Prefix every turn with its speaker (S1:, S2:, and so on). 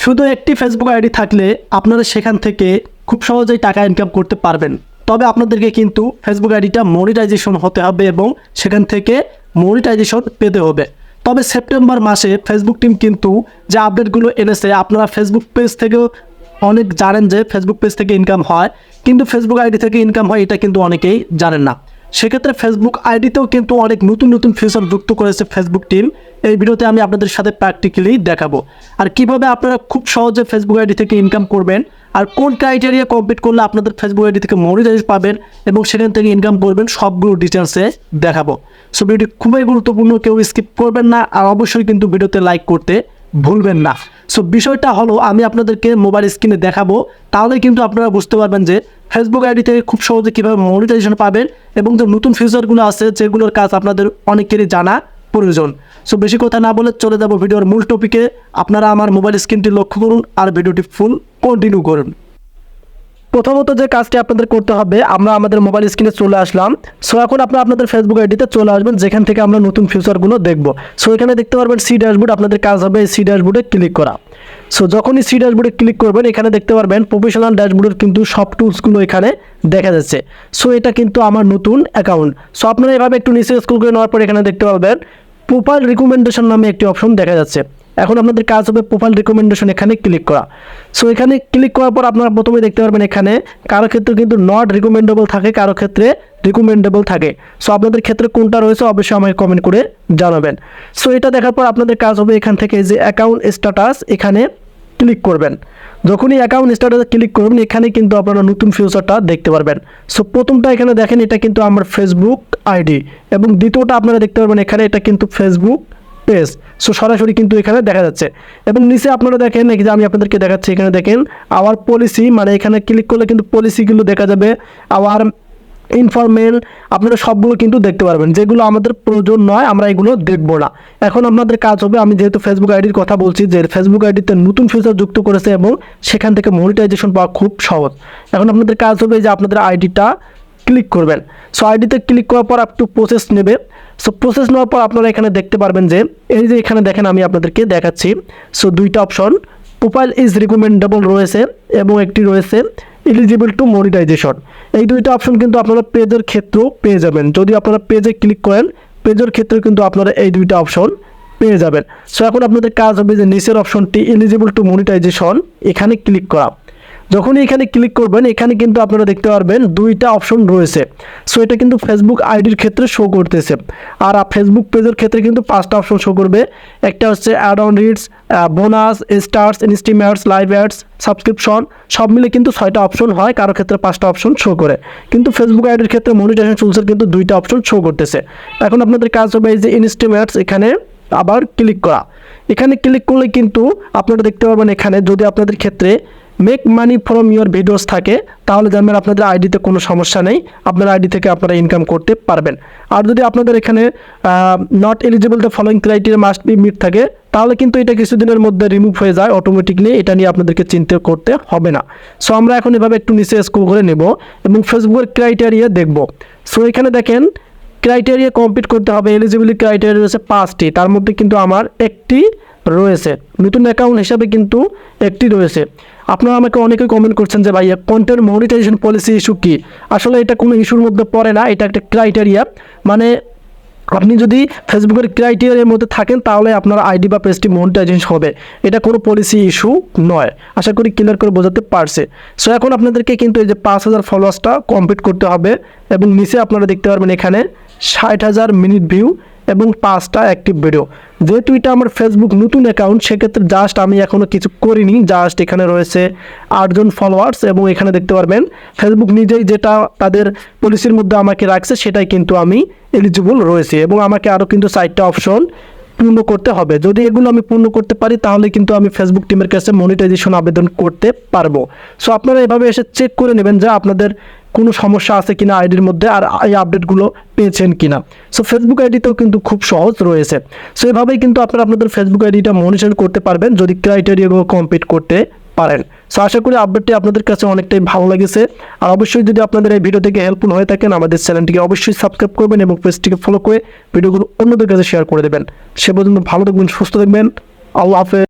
S1: শুধু একটি Facebook ID থাকলে আপনারা সেখান থেকে খুব সহজেই টাকা ইনকাম করতে পারবেন। তবে আপনাদেরকে কিন্তু ফেসবুক আইডিটা মনিটাইজেশন হতে হবে এবং সেখান থেকে মনিটাইজেশন পেতে হবে। তবে সেপ্টেম্বর মাসে ফেসবুক টিম কিন্তু যে আপডেটগুলো এনেছে, আপনারা ফেসবুক পেজ থেকেও অনেক জানেন যে ফেসবুক পেজ থেকে ইনকাম হয়, কিন্তু ফেসবুক আইডি থেকে ইনকাম হয় এটা কিন্তু অনেকেই জানেন না। সেক্ষেত্রে ফেসবুক আইডিতেও কিন্তু অনেক নতুন নতুন ফিচার যুক্ত করেছে ফেসবুক টিম। এই ভিডিওতে আমি আপনাদের সাথে প্র্যাকটিক্যালি দেখাবো আর কিভাবে আপনারা খুব সহজে ফেসবুক আইডি থেকে ইনকাম করবেন আর কোন ক্রাইটেরিয়া কমপ্লিট করলে আপনাদের ফেসবুক আইডি থেকে মনিটাইজ পাবেন এবং সেখান থেকে ইনকাম করবেন সবগুলো ডিটেলসে দেখাবো। সো ভিডিওটি খুবই গুরুত্বপূর্ণ, কেউ স্কিপ করবেন না আর অবশ্যই কিন্তু ভিডিওতে লাইক করতে ভুলবেন না। সো বিষয়টা হলো আমি আপনাদেরকে মোবাইল স্ক্রিনে দেখাবো, তাহলে কিন্তু আপনারা বুঝতে পারবেন যে ফেসবুক আইডি থেকে খুব সহজে কীভাবে মনিটাইজেশন পাবেন এবং যে নতুন ফিচারগুলো আছে যেগুলোর কাজ আপনাদের অনেকেরই জানা প্রয়োজন। সো বেশি কথা না বলে চলে যাব ভিডিওর মূল টপিকে। আপনারা আমার মোবাইল স্ক্রিনটি লক্ষ্য করুন আর ভিডিওটি ফুল কন্টিনিউ করুন। প্রথমত যে কাজটি আপনাদের করতে হবে, আমরা আমাদের মোবাইল স্ক্রিনে চলে আসলাম। সো এখন আপনাদের ফেসবুক আইডিতে চলে আসবেন, যেখান থেকে আমরা নতুন ফিচারগুলো দেখব। সো এখানে দেখতে পারবেন সি ড্যাশবোর্ড, আপনাদের কাজ হবে এই সি ড্যাশবোর্ডে ক্লিক করা। সো যখনই সি ড্যাশবোর্ডে ক্লিক করবেন এখানে দেখতে পারবেন প্রফেশনাল ড্যাশবোর্ডের কিন্তু সব টুলসগুলো এখানে দেখা যাচ্ছে। সো এটা কিন্তু আমার নতুন অ্যাকাউন্ট। সো আপনারা এভাবে একটু নিচে স্ক্রল করে নেওয়ার পর এখানে দেখতে পাবেন প্রোফাইল রিকমেন্ডেশন নামে একটি অপশন দেখা যাচ্ছে। এখন আপনাদের কাজ হবে প্রোফাইল রিকমেন্ডেশন এখানে ক্লিক করা। সো এখানে ক্লিক করার পর আপনারা প্রথমে দেখতে পারবেন এখানে কারো ক্ষেত্রে কিন্তু নট রিকমেন্ডেবল থাকে, কারো ক্ষেত্রে রিকমেন্ডেবল থাকে। সো আপনাদের ক্ষেত্রে কোনটা রয়েছে অবশ্যই আমাকে কমেন্ট করে জানাবেন। সো এটা দেখার পর আপনাদের কাজ হবে এখান থেকে যে অ্যাকাউন্ট স্ট্যাটাস এখানে ক্লিক করবেন। যখনই অ্যাকাউন্ট স্ট্যাটাসে ক্লিক করবেন এখানে কিন্তু আপনারা নতুন ফিচারটা দেখতে পারবেন। সো প্রথমটা এখানে দেখেন এটা কিন্তু আমার ফেসবুক আইডি এবং দ্বিতীয়টা আপনারা দেখতে পারবেন এখানে এটা কিন্তু ফেসবুক পেজ। সো সরাসরি কিন্তু এখানে দেখা যাচ্ছে এবং নিচে আপনারা দেখেন যে আমি আপনাদেরকে দেখাচ্ছি, এখানে দেখেন আওয়ার পলিসি, মানে এখানে ক্লিক করলে কিন্তু পলিসিগুলো দেখা যাবে। আওয়ার ইনফরমেল আপনারা সবগুলো কিন্তু দেখতে পারবেন, যেগুলো আমাদের প্রয়োজন নয় আমরা এগুলো দেখবো না। এখন আপনাদের কাজ হবে, আমি যেহেতু ফেসবুক আইডির কথা বলছি যে ফেসবুক আইডিতে নতুন ফিচার যুক্ত করেছে এবং সেখান থেকে মনিটাইজেশন পাওয়া খুব সহজ। এখন আপনাদের কাজ হবে যে আপনাদের আইডিটা ক্লিক করবেন। সো আইডিতে ক্লিক করার পর একটু প্রসেস নেবে। সো প্রসেস নেওয়ার পর আপনারা এখানে দেখতে পারবেন যে এই যে এখানে দেখেন আমি আপনাদেরকে দেখাচ্ছি। সো দুইটা অপশন প্রোফাইল ইজ রিকমেন্ডেবল রয়েছে এবং একটি রয়েছে এলিজিবল টু মনিটাইজেশন। এই দুইটা অপশন কিন্তু আপনারা পেজের ক্ষেত্রেও পেয়ে যাবেন। যদি আপনারা পেজে ক্লিক করেন পেজের ক্ষেত্রে কিন্তু আপনারা এই দুইটা অপশন পেয়ে যাবেন। সো এখন আপনাদের কাজ হবে যে নিচের অপশনটি এলিজিবল টু মনিটাইজেশন এখানে ক্লিক করা। যখনই এখানে ক্লিক করবেন এখানে কিন্তু আপনারা দেখতে পারবেন দুইটা অপশন রয়েছে। সো এটা কিন্তু ফেসবুক আইডির ক্ষেত্রে শো করতেছে আর ফেসবুক পেজের ক্ষেত্রে কিন্তু 5টা অপশন শো করবে। একটা হচ্ছে ad on reads, bonus, stars, estimates, live ads, subscription, সব মিলে কিন্তু 6টা অপশন হয়, কারো ক্ষেত্রে 5টা অপশন শো করে। কিন্তু ফেসবুক আইডির ক্ষেত্রে মনিটাইজেশন টুলসের কিন্তু 2টা অপশন শো করতেছে। এখন আপনাদের কাজ হবে এই যে ইনস্টিমেটস এখানে আবার ক্লিক করা। এখানে ক্লিক করলে কিন্তু আপনারা দেখতে পারবেন এখানে যদি আপনাদের ক্ষেত্রে make money from your videos থাকে তাহলে জানবেন আপনাদের আইডিতে কোনো সমস্যা নেই, আপনার আইডি থেকে আপনারা ইনকাম করতে পারবেন। আর যদি আপনাদের এখানে not eligible the following criteria must be meet থাকে তাহলে কিন্তু এটা কিছুদিনের মধ্যে রিমুভ হয়ে যায় অটোমেটিকলি, এটা নিয়ে আপনাদেরকে চিন্তা করতে হবে না। সো আমরা এখন এভাবে একটু নিচে স্ক্রল করে নেব এবং ফেসবুকের ক্রাইটেরিয়া দেখব। সো এখানে দেখেন ক্রাইটেরিয়া কমপ্লিট করতে হবে, এলিজিবিলিটি ক্রাইটেরিয়া রয়েছে 5টি, তার মধ্যে কিন্তু আমার একটি রয়েছে, নতুন অ্যাকাউন্ট হিসাবে কিন্তু একটি রয়েছে। আপনারা আমাকে অনেকে কমেন্ট করছেন যে ভাইয়া কন্টেন্ট মনিটাইজেশন পলিসি ইস্যু কি। আসলে এটা কোনো ইস্যুর মধ্যে পড়ে না, এটা একটা ক্রাইটেরিয়া। মানে আপনি যদি ফেসবুকের ক্রাইটেরিয়ার মধ্যে থাকেন তাহলে আপনার আইডি বা পেজটি মনিটাইজেশন হবে, এটা কোনো পলিসি ইস্যু নয়। আশা করি ক্লিয়ার করে বোঝাতে পারছে। সো এখন আপনাদেরকে কিন্তু এই যে 5000 ফলোয়ার্সটা কমপ্লিট করতে হবে এবং নিচে আপনারা দেখতে পারবেন এখানে 60,000 মিনিট ভিউ এবং 5টা অ্যাক্টিভ ভিডিও। যেহেতু এটা আমার ফেসবুক নতুন অ্যাকাউন্ট সেক্ষেত্রে জাস্ট আমি এখনও কিছু করিনি, জাস্ট এখানে রয়েছে 8 জন ফলোয়ার্স এবং এখানে দেখতে পারবেন ফেসবুক নিজেই যেটা তাদের পলিসির মধ্যে আমাকে রাখছে সেটাই কিন্তু আমি এলিজিবল রয়েছে এবং আমাকে আরও কিন্তু 4টা অপশন পূর্ণ করতে হবে। যদি এগুলো আমি পূর্ণ করতে পারি তাহলে কিন্তু আমি ফেসবুক টিমের কাছে মনিটাইজেশন আবেদন করতে পারবো। সো আপনারা এভাবে এসে চেক করে নেবেন যে আপনাদের কোনো সমস্যা আছে কিনা আইডির মধ্যে আর এই আপডেটগুলো পেয়েছেন কিনা। সো ফেসবুক আইডিতেও কিন্তু খুব সহজ রয়েছে। সো এভাবেই কিন্তু আপনারা আপনাদের ফেসবুক আইডিটা মনিটর করতে পারবেন যদি ক্রাইটেরিয়াগুলো কমপ্লিট করতে পারেন। সো আশা করি আপডেটটি আপনাদের কাছে অনেকটাই ভালো লেগেছে। আর অবশ্যই যদি আপনাদের এই ভিডিও থেকে হেল্পফুল হয়ে থাকেন আমাদের চ্যানেলটিকে অবশ্যই সাবস্ক্রাইব করবেন এবং পেজটিকে ফলো করে ভিডিওগুলো অন্যদের কাছে শেয়ার করে দেবেন। সে পর্যন্ত ভালো থাকবেন, সুস্থ থাকবেন, আল্লাহ হাফেজ।